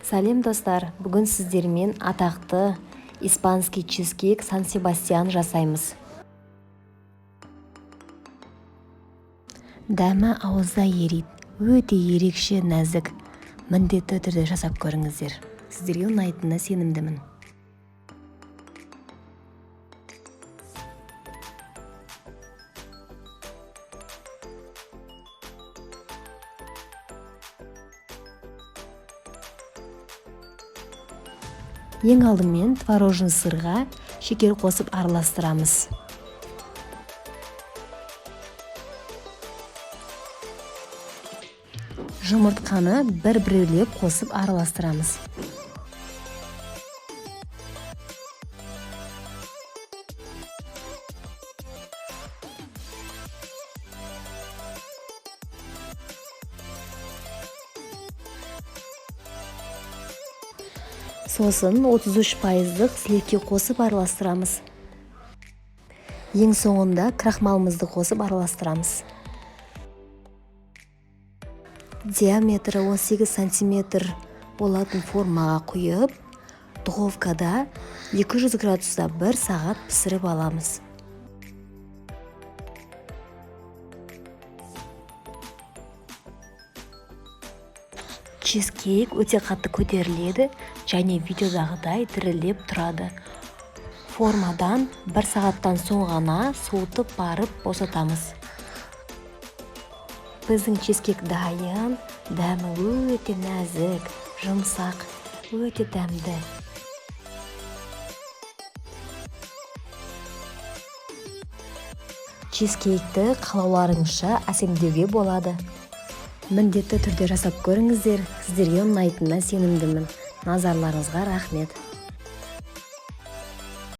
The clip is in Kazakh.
Сәлем достар, бүгін сіздермен атақты испанский чизкейк Сан Себастьян жасаймыз. Дәмі ауызда ерейді, өте ерекше нәзік. Міндетті түрде жасап көріңіздер. Сіздерге ұнайтынына сенімдімін. Ең алдымен творожный сырға шекер қосып араластырамыз. Жұмыртқаны бір-бірлеп қосып араластырамыз. Сосын 33% сілекке қосып араластырамыз. Ең соңында крахмалымызды қосып араластырамыз. Диаметрі 18 см болатын формаға құйып, духовкада 200 градуста 1 сағат пісіріп аламыз. Чизкейк өте қатты көтеріледі және видеодағыдай дірілдеп тұрады. Формадан 1 сағаттан соң ғана суытып барып босатамыз. Біздің чизкейк дайын, дәмі өте нәзік, жұмсақ, өте дәмді. Чизкейкті қалауларыңызша әсемдеуге болады. Міндетті түрде жасап көріңіздер, сіздерге ұнайтынына сенімдімін. Назарларыңызға рахмет.